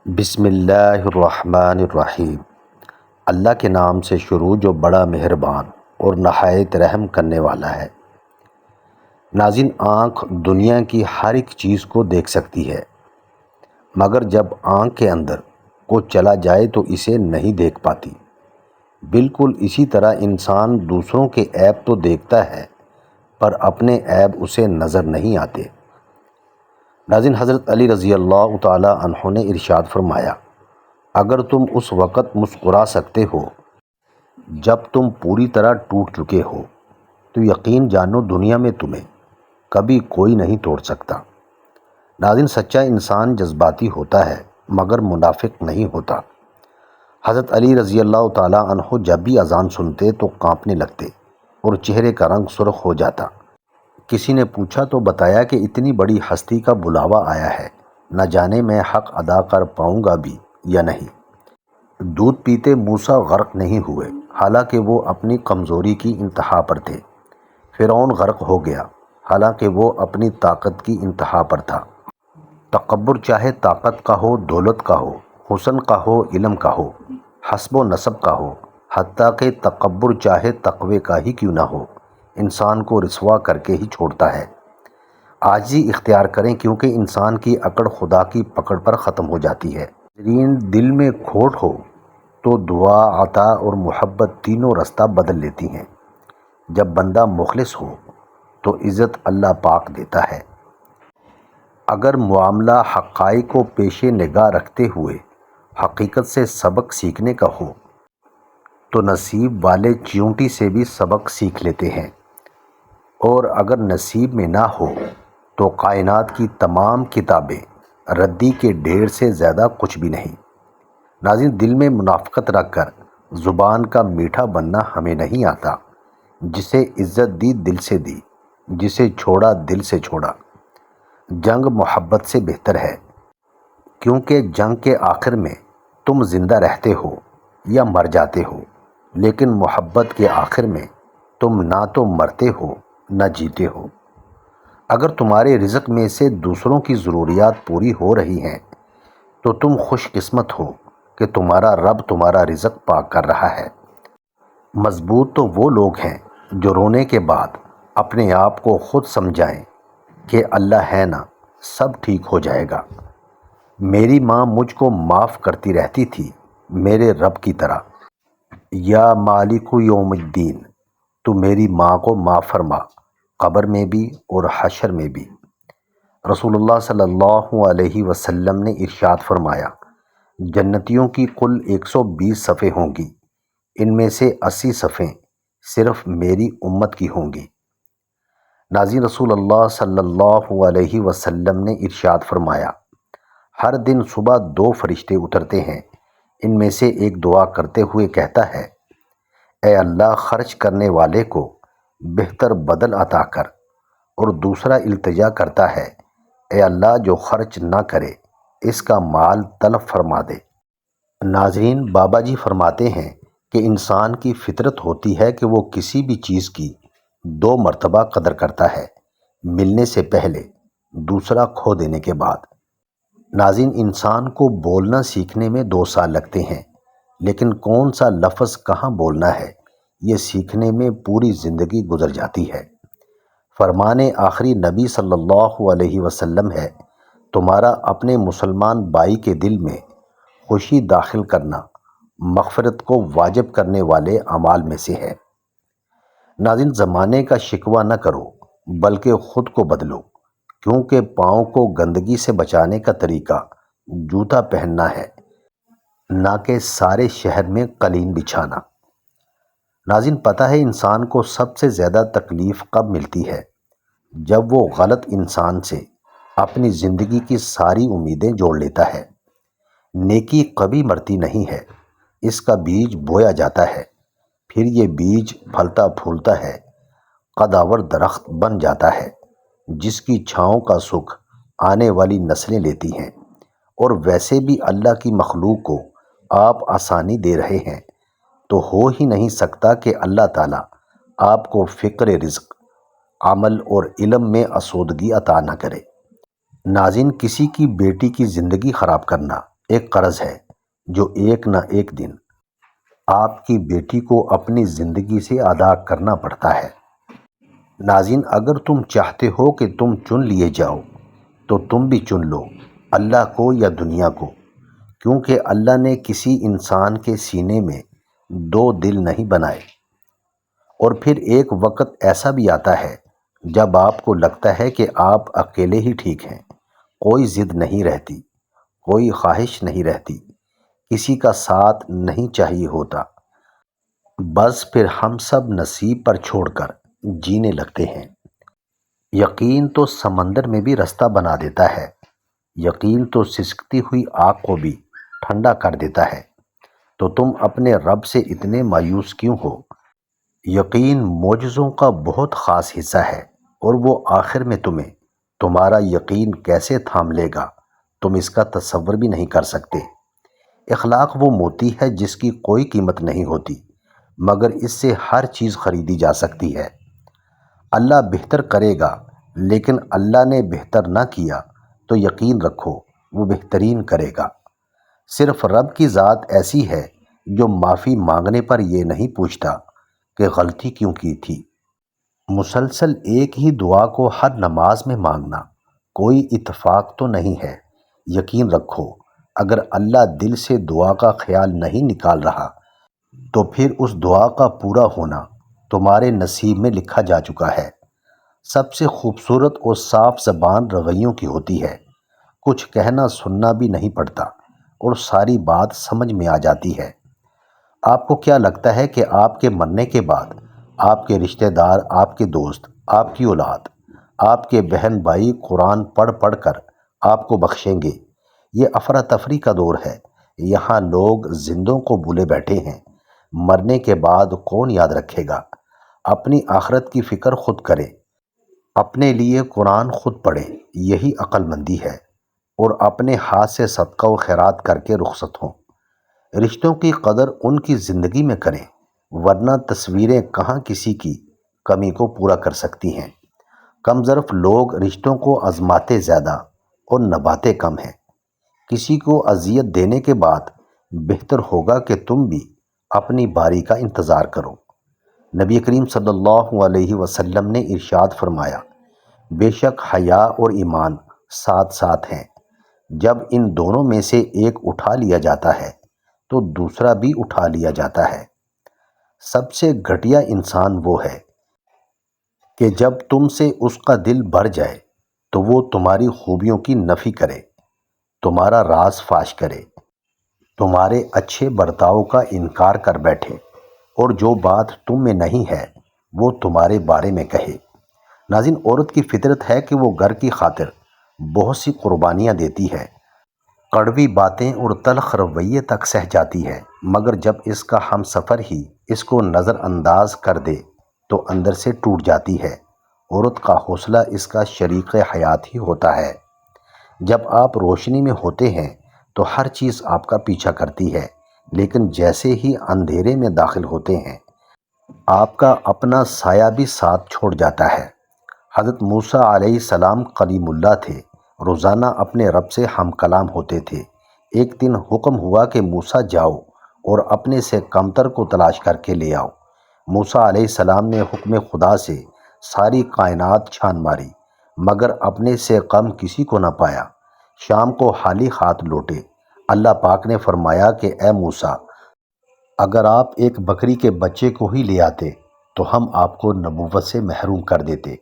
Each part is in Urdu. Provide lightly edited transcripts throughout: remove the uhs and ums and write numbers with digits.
بسم اللہ الرحمن الرحیم۔ اللہ کے نام سے شروع جو بڑا مہربان اور نہایت رحم کرنے والا ہے۔ ناظرین، آنکھ دنیا کی ہر ایک چیز کو دیکھ سکتی ہے، مگر جب آنکھ کے اندر کو چلا جائے تو اسے نہیں دیکھ پاتی۔ بالکل اسی طرح انسان دوسروں کے عیب تو دیکھتا ہے، پر اپنے عیب اسے نظر نہیں آتے۔ ناظرین، حضرت علی رضی اللہ تعالی عنہ نے ارشاد فرمایا، اگر تم اس وقت مسکرا سکتے ہو جب تم پوری طرح ٹوٹ چکے ہو تو یقین جانو دنیا میں تمہیں کبھی کوئی نہیں توڑ سکتا۔ ناظرین، سچا انسان جذباتی ہوتا ہے مگر منافق نہیں ہوتا۔ حضرت علی رضی اللہ تعالی عنہ جب بھی اذان سنتے تو کانپنے لگتے اور چہرے کا رنگ سرخ ہو جاتا۔ کسی نے پوچھا تو بتایا کہ اتنی بڑی ہستی کا بلاوا آیا ہے، نہ جانے میں حق ادا کر پاؤں گا بھی یا نہیں۔ دودھ پیتے موسیٰ غرق نہیں ہوئے، حالانکہ وہ اپنی کمزوری کی انتہا پر تھے۔ فرعون غرق ہو گیا، حالانکہ وہ اپنی طاقت کی انتہا پر تھا۔ تکبر چاہے طاقت کا ہو، دولت کا ہو، حسن کا ہو، علم کا ہو، حسب و نسب کا ہو، حتیٰ کہ تکبر چاہے تقوی کا ہی کیوں نہ ہو، انسان کو رسوا کر کے ہی چھوڑتا ہے۔ عاجزی اختیار کریں، کیونکہ انسان کی اکڑ خدا کی پکڑ پر ختم ہو جاتی ہے۔ دل میں کھوٹ ہو تو دعا، عطا اور محبت تینوں رستہ بدل لیتی ہیں۔ جب بندہ مخلص ہو تو عزت اللہ پاک دیتا ہے۔ اگر معاملہ حقائق کو پیش نگاہ رکھتے ہوئے حقیقت سے سبق سیکھنے کا ہو تو نصیب والے چیونٹی سے بھی سبق سیکھ لیتے ہیں، اور اگر نصیب میں نہ ہو تو کائنات کی تمام کتابیں ردی کے ڈھیر سے زیادہ کچھ بھی نہیں۔ ناظرین، دل میں منافقت رکھ کر زبان کا میٹھا بننا ہمیں نہیں آتا۔ جسے عزت دی دل سے دی، جسے چھوڑا دل سے چھوڑا۔ جنگ محبت سے بہتر ہے، کیونکہ جنگ کے آخر میں تم زندہ رہتے ہو یا مر جاتے ہو، لیکن محبت کے آخر میں تم نہ تو مرتے ہو نہ جیتے ہو۔ اگر تمہارے رزق میں سے دوسروں کی ضروریات پوری ہو رہی ہیں تو تم خوش قسمت ہو کہ تمہارا رب تمہارا رزق پاک کر رہا ہے۔ مضبوط تو وہ لوگ ہیں جو رونے کے بعد اپنے آپ کو خود سمجھائیں کہ اللہ ہے نا، سب ٹھیک ہو جائے گا۔ میری ماں مجھ کو معاف کرتی رہتی تھی میرے رب کی طرح۔ یا مالک یوم الدین، تو میری ماں کو معاف فرما، قبر میں بھی اور حشر میں بھی۔ رسول اللہ صلی اللہ علیہ وسلم نے ارشاد فرمایا، جنتیوں کی کل 120 صفیں ہوں گی، ان میں سے 80 صفیں صرف میری امت کی ہوں گی۔ ناظرین، رسول اللہ صلی اللہ علیہ وسلم نے ارشاد فرمایا، ہر دن صبح 2 فرشتے اترتے ہیں، ان میں سے ایک دعا کرتے ہوئے کہتا ہے، اے اللہ، خرچ کرنے والے کو بہتر بدل عطا کر، اور دوسرا التجا کرتا ہے، اے اللہ، جو خرچ نہ کرے اس کا مال تلف فرما دے۔ ناظرین، بابا جی فرماتے ہیں کہ انسان کی فطرت ہوتی ہے کہ وہ کسی بھی چیز کی 2 مرتبہ قدر کرتا ہے، ملنے سے پہلے، دوسرا کھو دینے کے بعد۔ ناظرین، انسان کو بولنا سیکھنے میں 2 سال لگتے ہیں، لیکن کون سا لفظ کہاں بولنا ہے یہ سیکھنے میں پوری زندگی گزر جاتی ہے۔ فرمان آخری نبی صلی اللہ علیہ وسلم ہے، تمہارا اپنے مسلمان بھائی کے دل میں خوشی داخل کرنا مغفرت کو واجب کرنے والے اعمال میں سے ہے۔ ناظرین، زمانے کا شکوہ نہ کرو بلکہ خود کو بدلو، کیونکہ پاؤں کو گندگی سے بچانے کا طریقہ جوتا پہننا ہے، نہ کہ سارے شہر میں قالین بچھانا۔ ناظرین، پتہ ہے انسان کو سب سے زیادہ تکلیف کب ملتی ہے؟ جب وہ غلط انسان سے اپنی زندگی کی ساری امیدیں جوڑ لیتا ہے۔ نیکی کبھی مرتی نہیں ہے، اس کا بیج بویا جاتا ہے، پھر یہ بیج پھلتا پھولتا ہے، قدآور درخت بن جاتا ہے، جس کی چھاؤں کا سکھ آنے والی نسلیں لیتی ہیں۔ اور ویسے بھی اللہ کی مخلوق کو آپ آسانی دے رہے ہیں، تو ہو ہی نہیں سکتا کہ اللہ تعالیٰ آپ کو فقر رزق، عمل اور علم میں آسودگی عطا نہ کرے۔ ناظرین، کسی کی بیٹی کی زندگی خراب کرنا ایک قرض ہے جو ایک نہ ایک دن آپ کی بیٹی کو اپنی زندگی سے ادا کرنا پڑتا ہے۔ ناظرین، اگر تم چاہتے ہو کہ تم چن لیے جاؤ تو تم بھی چن لو، اللہ کو یا دنیا کو، کیونکہ اللہ نے کسی انسان کے سینے میں دو دل نہیں بنائے۔ اور پھر ایک وقت ایسا بھی آتا ہے جب آپ کو لگتا ہے کہ آپ اکیلے ہی ٹھیک ہیں، کوئی ضد نہیں رہتی، کوئی خواہش نہیں رہتی، کسی کا ساتھ نہیں چاہیے ہوتا، بس پھر ہم سب نصیب پر چھوڑ کر جینے لگتے ہیں۔ یقین تو سمندر میں بھی رستہ بنا دیتا ہے، یقین تو سسکتی ہوئی آگ کو بھی ٹھنڈا کر دیتا ہے، تو تم اپنے رب سے اتنے مایوس کیوں ہو؟ یقین معجزوں کا بہت خاص حصہ ہے، اور وہ آخر میں تمہارا یقین کیسے تھام لے گا تم اس کا تصور بھی نہیں کر سکتے۔ اخلاق وہ موتی ہے جس کی کوئی قیمت نہیں ہوتی، مگر اس سے ہر چیز خریدی جا سکتی ہے۔ اللہ بہتر کرے گا، لیکن اللہ نے بہتر نہ کیا تو یقین رکھو وہ بہترین کرے گا۔ صرف رب کی ذات ایسی ہے جو معافی مانگنے پر یہ نہیں پوچھتا کہ غلطی کیوں کی تھی۔ مسلسل ایک ہی دعا کو ہر نماز میں مانگنا کوئی اتفاق تو نہیں ہے۔ یقین رکھو اگر اللہ دل سے دعا کا خیال نہیں نکال رہا تو پھر اس دعا کا پورا ہونا تمہارے نصیب میں لکھا جا چکا ہے۔ سب سے خوبصورت اور صاف زبان رغیوں کی ہوتی ہے، کچھ کہنا سننا بھی نہیں پڑتا اور ساری بات سمجھ میں آ جاتی ہے۔ آپ کو کیا لگتا ہے کہ آپ کے مرنے کے بعد آپ کے رشتہ دار، آپ کے دوست، آپ کی اولاد، آپ کے بہن بھائی قرآن پڑھ پڑھ کر آپ کو بخشیں گے؟ یہ افراتفری کا دور ہے، یہاں لوگ زندوں کو بھولے بیٹھے ہیں۔ مرنے کے بعد کون یاد رکھے گا؟ اپنی آخرت کی فکر خود کرے، اپنے لیے قرآن خود پڑھے، یہی عقل مندی ہے، اور اپنے ہاتھ سے صدقہ و خیرات کر کے رخصت ہوں۔ رشتوں کی قدر ان کی زندگی میں کریں، ورنہ تصویریں کہاں کسی کی کمی کو پورا کر سکتی ہیں۔ کم ظرف لوگ رشتوں کو آزماتے زیادہ اور نبھاتے کم ہیں۔ کسی کو اذیت دینے کے بعد بہتر ہوگا کہ تم بھی اپنی باری کا انتظار کرو۔ نبی کریم صلی اللہ علیہ وسلم نے ارشاد فرمایا، بے شک حیا اور ایمان ساتھ ساتھ ہیں، جب ان دونوں میں سے ایک اٹھا لیا جاتا ہے تو دوسرا بھی اٹھا لیا جاتا ہے۔ سب سے گھٹیا انسان وہ ہے کہ جب تم سے اس کا دل بھر جائے تو وہ تمہاری خوبیوں کی نفی کرے، تمہارا راز فاش کرے، تمہارے اچھے برتاؤ کا انکار کر بیٹھے، اور جو بات تم میں نہیں ہے وہ تمہارے بارے میں کہے۔ ناظرین، عورت کی فطرت ہے کہ وہ گھر کی خاطر بہت سی قربانیاں دیتی ہے، کڑوی باتیں اور تلخ رویے تک سہ جاتی ہے، مگر جب اس کا ہم سفر ہی اس کو نظر انداز کر دے تو اندر سے ٹوٹ جاتی ہے۔ عورت کا حوصلہ اس کا شریک حیات ہی ہوتا ہے۔ جب آپ روشنی میں ہوتے ہیں تو ہر چیز آپ کا پیچھا کرتی ہے، لیکن جیسے ہی اندھیرے میں داخل ہوتے ہیں آپ کا اپنا سایہ بھی ساتھ چھوڑ جاتا ہے۔ حضرت موسیٰ علیہ السلام کلیم اللہ تھے، روزانہ اپنے رب سے ہم کلام ہوتے تھے۔ ایک دن حکم ہوا کہ موسیٰ جاؤ اور اپنے سے کمتر کو تلاش کر کے لے آؤ۔ موسیٰ علیہ السلام نے حکم خدا سے ساری کائنات چھان ماری، مگر اپنے سے کم کسی کو نہ پایا۔ شام کو خالی ہاتھ لوٹے۔ اللہ پاک نے فرمایا کہ اے موسیٰ، اگر آپ ایک بکری کے بچے کو ہی لے آتے تو ہم آپ کو نبوت سے محروم کر دیتے۔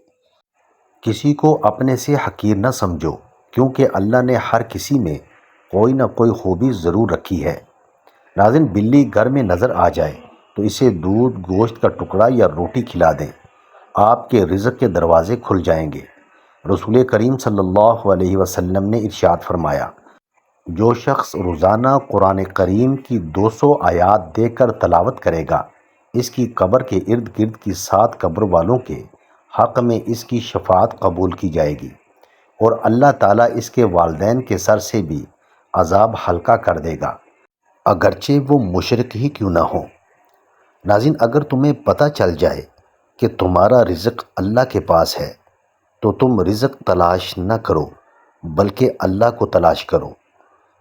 کسی کو اپنے سے حقیر نہ سمجھو، کیونکہ اللہ نے ہر کسی میں کوئی نہ کوئی خوبی ضرور رکھی ہے۔ ناظرین، بلی گھر میں نظر آ جائے تو اسے دودھ، گوشت کا ٹکڑا یا روٹی کھلا دیں، آپ کے رزق کے دروازے کھل جائیں گے۔ رسول کریم صلی اللہ علیہ وسلم نے ارشاد فرمایا، جو شخص روزانہ قرآن کریم کی 200 آیات دیکھ کر تلاوت کرے گا، اس کی قبر کے ارد گرد کی 7 قبر والوں کے حق میں اس کی شفاعت قبول کی جائے گی، اور اللہ تعالیٰ اس کے والدین کے سر سے بھی عذاب ہلکا کر دے گا، اگرچہ وہ مشرک ہی کیوں نہ ہو۔ ناظرین، اگر تمہیں پتہ چل جائے کہ تمہارا رزق اللہ کے پاس ہے تو تم رزق تلاش نہ کرو بلکہ اللہ کو تلاش کرو۔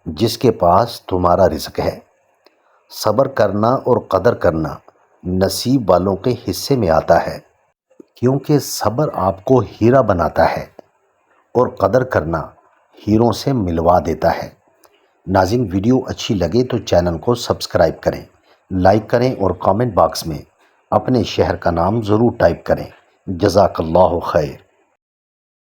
جس کے پاس تمہارا رزق ہے۔ صبر کرنا اور قدر کرنا نصیب والوں کے حصے میں آتا ہے، کیونکہ صبر آپ کو ہیرا بناتا ہے اور قدر کرنا ہیروں سے ملوا دیتا ہے۔ ناظرین، ویڈیو اچھی لگے تو چینل کو سبسکرائب کریں، لائک کریں اور کامنٹ باکس میں اپنے شہر کا نام ضرور ٹائپ کریں۔ جزاک اللہ خیر۔